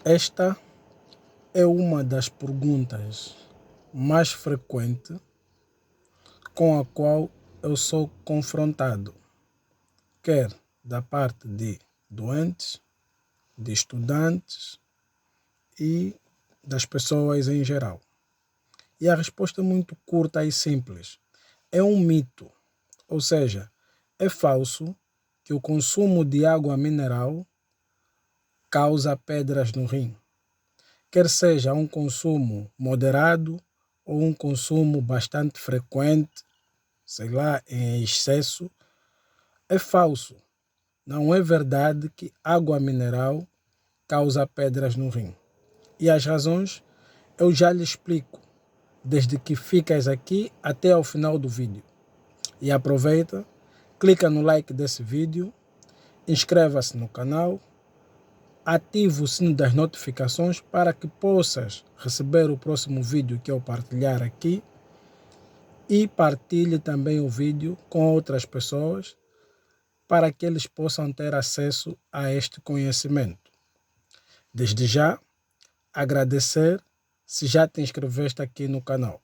Esta é uma das perguntas mais frequentes com a qual eu sou confrontado, quer da parte de doentes, de estudantes e das pessoas em geral. E a resposta é muito curta e simples. É um mito, ou seja, é falso que o consumo de água mineral causa pedras no rim. Quer seja um consumo moderado ou um consumo bastante frequente, sei lá, em excesso, é falso. Não é verdade que água mineral causa pedras no rim. E as razões eu já lhe explico, desde que ficas aqui até ao final do vídeo. E aproveita, clica no like desse vídeo, inscreva-se no canal, ative o sino das notificações para que possas receber o próximo vídeo que eu partilhar aqui e partilhe também o vídeo com outras pessoas para que eles possam ter acesso a este conhecimento. Desde já, agradecer se já te inscreveste aqui no canal.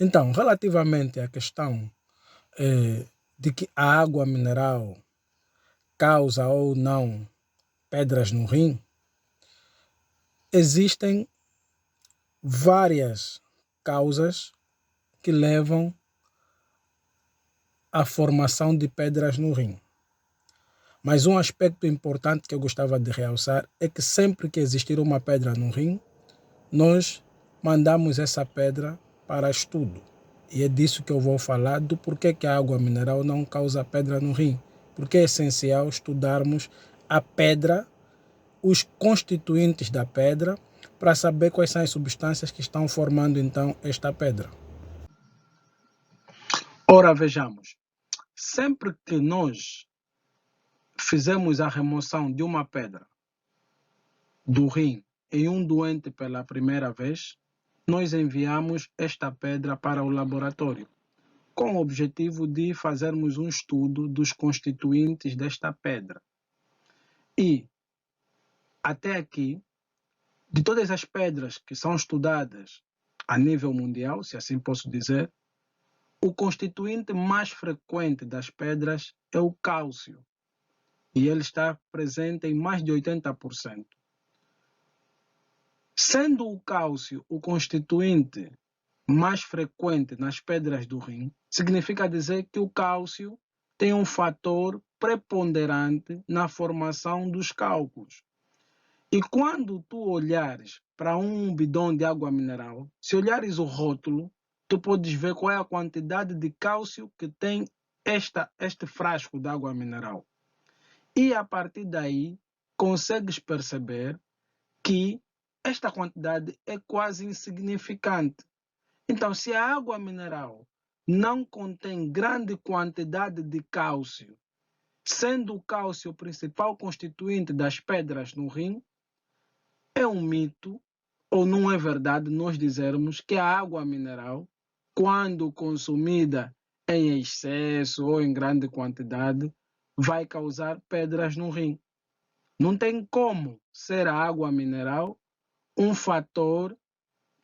Então, relativamente à questão de que a água mineral causa ou não pedras no rim, existem várias causas que levam à formação de pedras no rim. Mas um aspecto importante que eu gostava de realçar é que sempre que existir uma pedra no rim, nós mandamos essa pedra para estudo. E é disso que eu vou falar, do porquê que a água mineral não causa pedra no rim. Porque é essencial estudarmos a pedra, os constituintes da pedra, para saber quais são as substâncias que estão formando então esta pedra. Ora, vejamos. Sempre que nós fizemos a remoção de uma pedra do rim em um doente pela primeira vez, nós enviamos esta pedra para o laboratório, com o objetivo de fazermos um estudo dos constituintes desta pedra. E, até aqui, de todas as pedras que são estudadas a nível mundial, se assim posso dizer, o constituinte mais frequente das pedras é o cálcio, e ele está presente em mais de 80%. Sendo o cálcio o constituinte mais frequente nas pedras do rim, significa dizer que o cálcio tem um fator preponderante na formação dos cálculos. E quando tu olhares para um bidão de água mineral, se olhares o rótulo, tu podes ver qual é a quantidade de cálcio que tem este frasco de água mineral. E a partir daí, consegues perceber que esta quantidade é quase insignificante. Então, se a água mineral não contém grande quantidade de cálcio, sendo o cálcio o principal constituinte das pedras no rim, é um mito, ou não é verdade, nós dizermos que a água mineral, quando consumida em excesso ou em grande quantidade, vai causar pedras no rim. Não tem como ser a água mineral um fator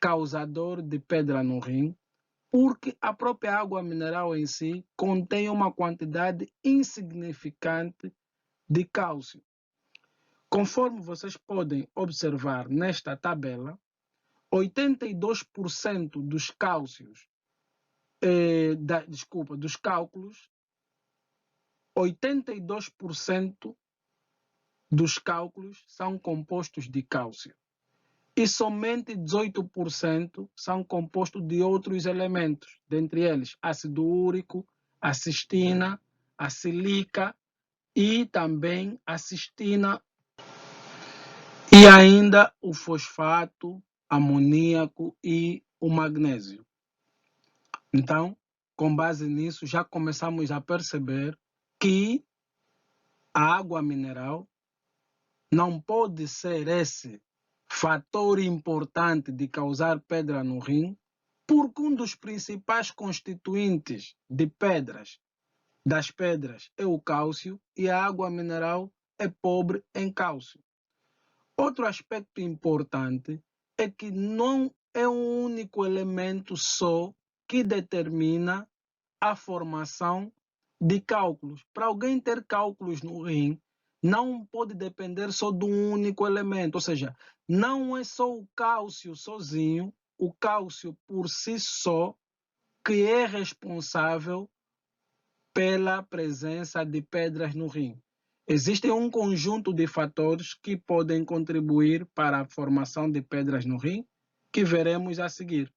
causador de pedra no rim, porque a própria água mineral em si contém uma quantidade insignificante de cálcio. Conforme vocês podem observar nesta tabela, 82% dos cálcios, dos cálculos, 82% dos cálculos são compostos de cálcio. E somente 18% são compostos de outros elementos, dentre eles ácido úrico, a cistina, a silica e também a cistina e ainda o fosfato, amoníaco e o magnésio. Então, com base nisso, já começamos a perceber que a água mineral não pode ser esse fator importante de causar pedra no rim, porque um dos principais constituintes de das pedras é o cálcio, e a água mineral é pobre em cálcio. Outro aspecto importante é que não é um único elemento só que determina a formação de cálculos. Para alguém ter cálculos no rim, não pode depender só de um único elemento, ou seja, não é só o cálcio sozinho, o cálcio por si só, que é responsável pela presença de pedras no rim. Existem um conjunto de fatores que podem contribuir para a formação de pedras no rim, que veremos a seguir.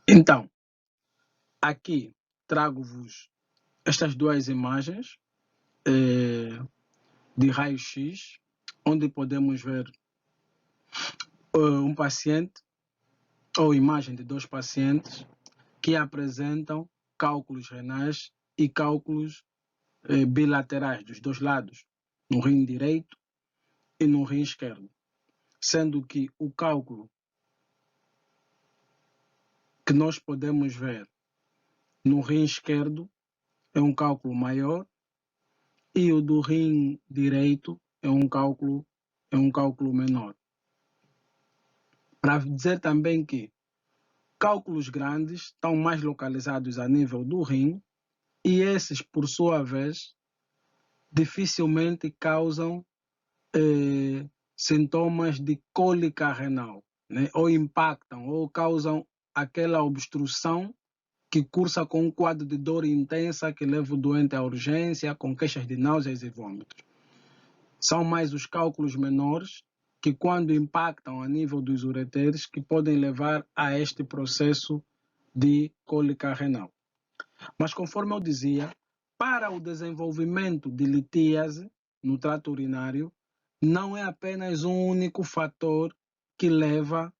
Então, aqui trago-vos estas duas imagens de raio-x, onde podemos ver um paciente ou imagem de dois pacientes que apresentam cálculos renais e cálculos bilaterais dos dois lados, no rim direito e no rim esquerdo, sendo que o cálculo que nós podemos ver no rim esquerdo é um cálculo maior e o do rim direito é um cálculo menor. Para dizer também que cálculos grandes estão mais localizados a nível do rim e esses, por sua vez, dificilmente causam sintomas de cólica renal, né? Ou impactam ou causam aquela obstrução que cursa com um quadro de dor intensa que leva o doente à urgência com queixas de náuseas e vômitos. São mais os cálculos menores que, quando impactam a nível dos ureteres, que podem levar a este processo de cólica renal. Mas, conforme eu dizia, para o desenvolvimento de litíase no trato urinário, não é apenas um único fator que leva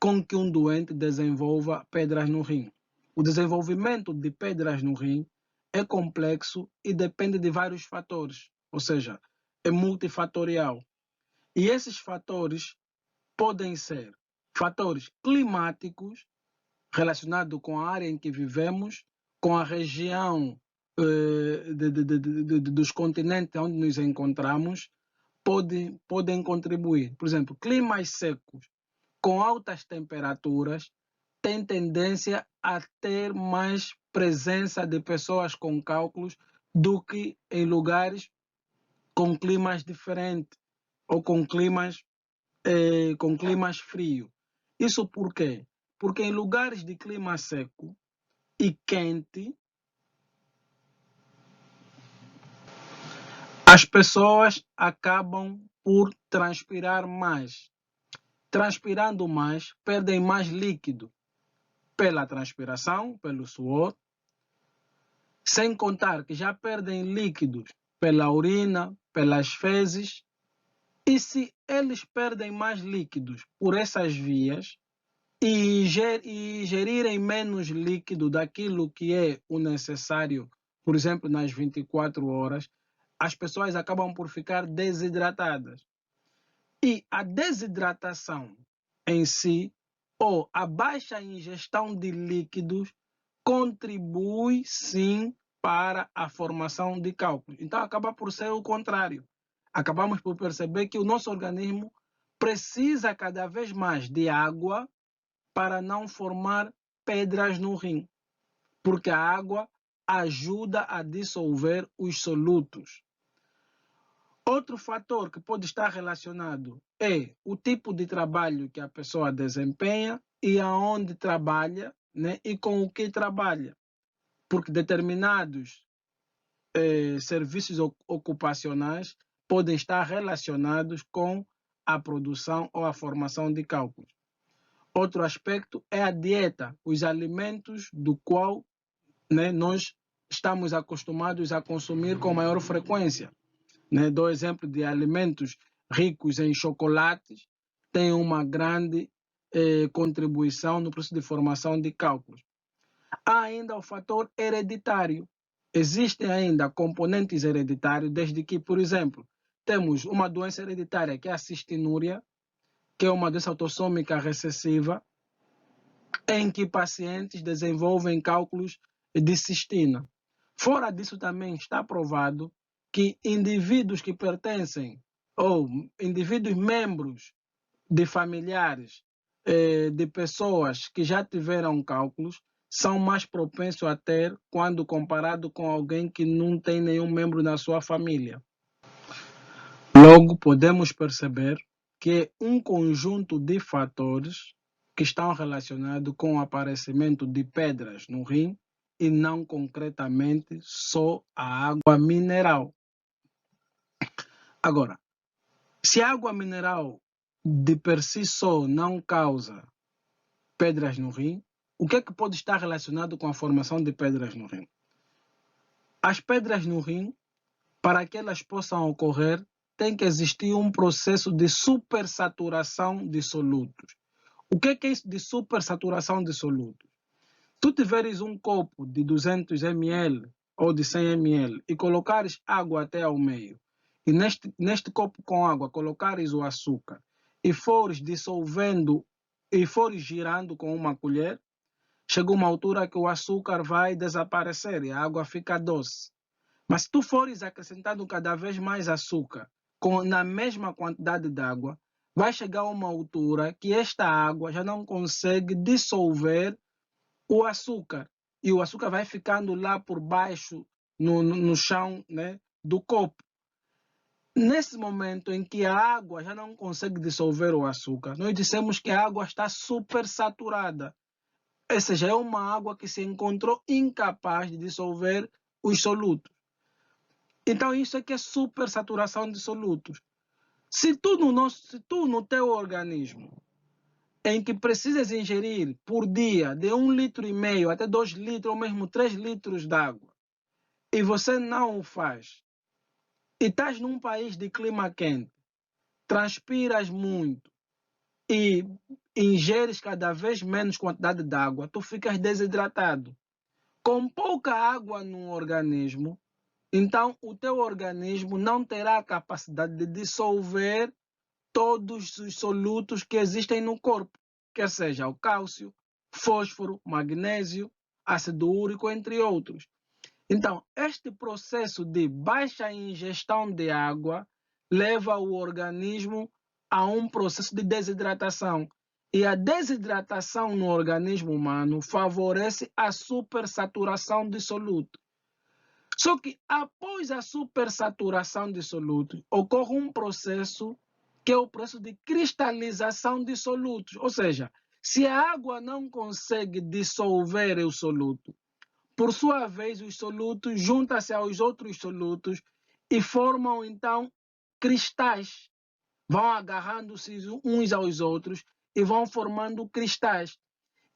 com que um doente desenvolva pedras no rim. O desenvolvimento de pedras no rim é complexo e depende de vários fatores, ou seja, é multifatorial. E esses fatores podem ser fatores climáticos, relacionados com a área em que vivemos, com a região dos continentes onde nos encontramos, podem contribuir. Por exemplo, climas secos com altas temperaturas têm tendência a ter mais presença de pessoas com cálculos do que em lugares com climas diferentes ou com climas frios. Isso por quê? Porque em lugares de clima seco e quente, as pessoas acabam por transpirar mais. Transpirando mais, perdem mais líquido pela transpiração, pelo suor, sem contar que já perdem líquidos pela urina, pelas fezes, e se eles perdem mais líquidos por essas vias e ingerirem menos líquido daquilo que é o necessário, por exemplo, nas 24 horas, as pessoas acabam por ficar desidratadas. E a desidratação em si, ou a baixa ingestão de líquidos, contribui sim para a formação de cálculos. Então acaba por ser o contrário. Acabamos por perceber que o nosso organismo precisa cada vez mais de água para não formar pedras no rim, porque a água ajuda a dissolver os solutos. Outro fator que pode estar relacionado é o tipo de trabalho que a pessoa desempenha e aonde trabalha, né, e com o que trabalha. Porque determinados serviços ocupacionais podem estar relacionados com a produção ou a formação de cálculos. Outro aspecto é a dieta, os alimentos do qual, né, nós estamos acostumados a consumir com maior frequência. Né? Dou exemplo de alimentos ricos em chocolates, têm uma grande contribuição no processo de formação de cálculos. Há ainda o fator hereditário. Existem ainda componentes hereditários, desde que, por exemplo, temos uma doença hereditária que é a cistinúria, que é uma doença autossômica recessiva, em que pacientes desenvolvem cálculos de cistina. Fora disso, também está provado que indivíduos que pertencem ou indivíduos membros de familiares de pessoas que já tiveram cálculos são mais propensos a ter quando comparado com alguém que não tem nenhum membro na sua família. Logo, podemos perceber que é um conjunto de fatores que estão relacionados com o aparecimento de pedras no rim e não concretamente só a água mineral. Agora, se a água mineral de per si só não causa pedras no rim, o que é que pode estar relacionado com a formação de pedras no rim? As pedras no rim, para que elas possam ocorrer, tem que existir um processo de supersaturação de solutos. O que é isso de supersaturação de solutos? Tu tiveres um copo de 200 ml ou de 100 ml e colocares água até ao meio, e neste copo com água colocares o açúcar e fores dissolvendo e fores girando com uma colher, chega uma altura que o açúcar vai desaparecer e a água fica doce. Mas se tu fores acrescentando cada vez mais açúcar na mesma quantidade de água, vai chegar uma altura que esta água já não consegue dissolver o açúcar. E o açúcar vai ficando lá por baixo, no chão, né, do copo. Nesse momento em que a água já não consegue dissolver o açúcar, nós dissemos que a água está supersaturada. Ou seja, é uma água que se encontrou incapaz de dissolver os solutos. Então, isso é que é supersaturação de solutos. Se tu no teu organismo, em que precisas ingerir por dia de 1,5 litro até 2 litros, ou mesmo 3 litros de água, e você não o faz, e estás num país de clima quente, transpiras muito e ingeres cada vez menos quantidade de água, tu ficas desidratado. Com pouca água no organismo, então o teu organismo não terá a capacidade de dissolver todos os solutos que existem no corpo, quer seja o cálcio, fósforo, magnésio, ácido úrico, entre outros. Então, este processo de baixa ingestão de água leva o organismo a um processo de desidratação. E a desidratação no organismo humano favorece a supersaturação de solutos. Só que após a supersaturação de solutos, ocorre um processo que é o processo de cristalização de solutos. Ou seja, se a água não consegue dissolver o soluto, por sua vez, os solutos juntam-se aos outros solutos e formam, então, cristais. Vão agarrando-se uns aos outros e vão formando cristais.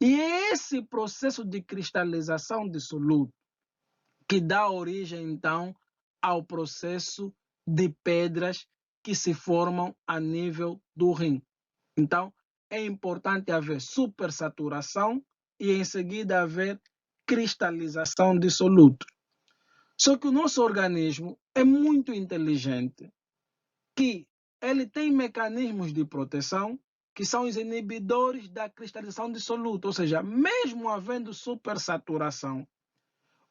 E é esse processo de cristalização de soluto que dá origem, então, ao processo de pedras que se formam a nível do rim. Então, é importante haver supersaturação e, em seguida, haver cristalização de solutos. Só que o nosso organismo é muito inteligente, que ele tem mecanismos de proteção que são os inibidores da cristalização de soluto, ou seja, mesmo havendo supersaturação,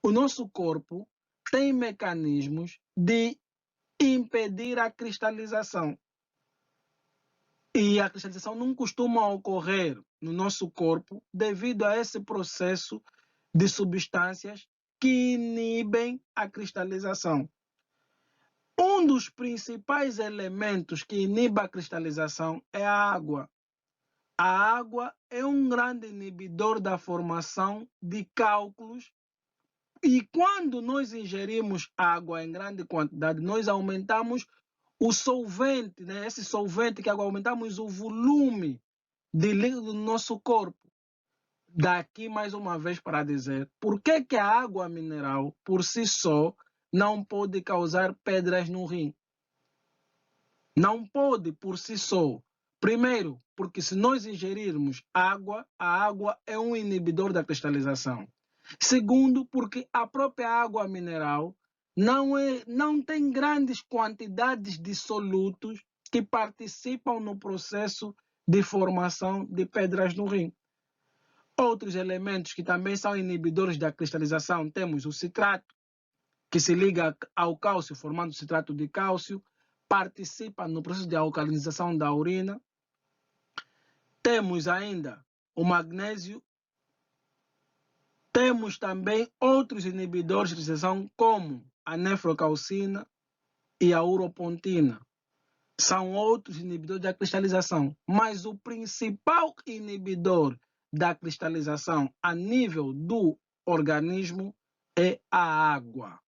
o nosso corpo tem mecanismos de impedir a cristalização. E a cristalização não costuma ocorrer no nosso corpo devido a esse processo de substâncias que inibem a cristalização. Um dos principais elementos que inibe a cristalização é a água. A água é um grande inibidor da formação de cálculos e quando nós ingerimos água em grande quantidade, nós aumentamos o solvente, né? Esse solvente que aumentamos o volume de líquido do nosso corpo. Daqui mais uma vez para dizer por que a água mineral por si só não pode causar pedras no rim. Não pode por si só. Primeiro, porque se nós ingerirmos água, a água é um inibidor da cristalização. Segundo, porque a própria água mineral não tem grandes quantidades de solutos que participam no processo de formação de pedras no rim. Outros elementos que também são inibidores da cristalização, temos o citrato, que se liga ao cálcio, formando citrato de cálcio, participa no processo de alcalinização da urina. Temos ainda o magnésio. Temos também outros inibidores de cristalização, como a nefrocalcina e a uropontina. São outros inibidores da cristalização. Mas o principal inibidor da cristalização a nível do organismo é a água.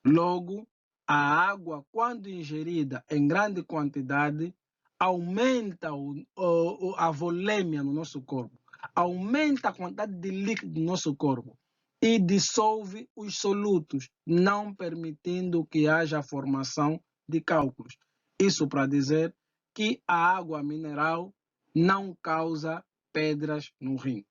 Logo, a água, quando ingerida em grande quantidade, aumenta a volêmia no nosso corpo, aumenta a quantidade de líquido no nosso corpo e dissolve os solutos, não permitindo que haja formação de cálculos. Isso para dizer que a água mineral não causa pedras no rim.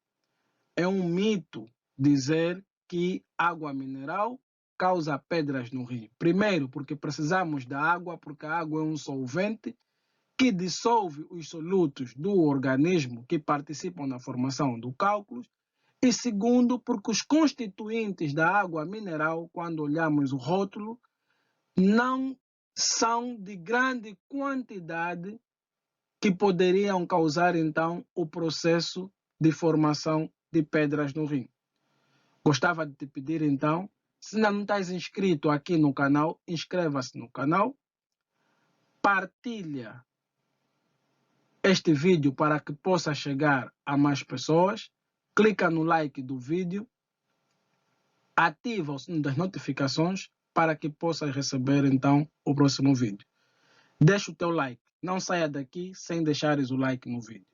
É um mito dizer que água mineral causa pedras no rim. Primeiro, porque precisamos da água, porque a água é um solvente que dissolve os solutos do organismo que participam na formação do cálculo. E segundo, porque os constituintes da água mineral, quando olhamos o rótulo, não são de grande quantidade que poderiam causar, então, o processo de formação de pedras no rim. Gostava de te pedir, então, se ainda não estás inscrito aqui no canal, inscreva-se no canal, partilha este vídeo para que possa chegar a mais pessoas, clica no like do vídeo, ativa o sino das notificações para que possas receber, então, o próximo vídeo. Deixa o teu like, não saia daqui sem deixares o like no vídeo.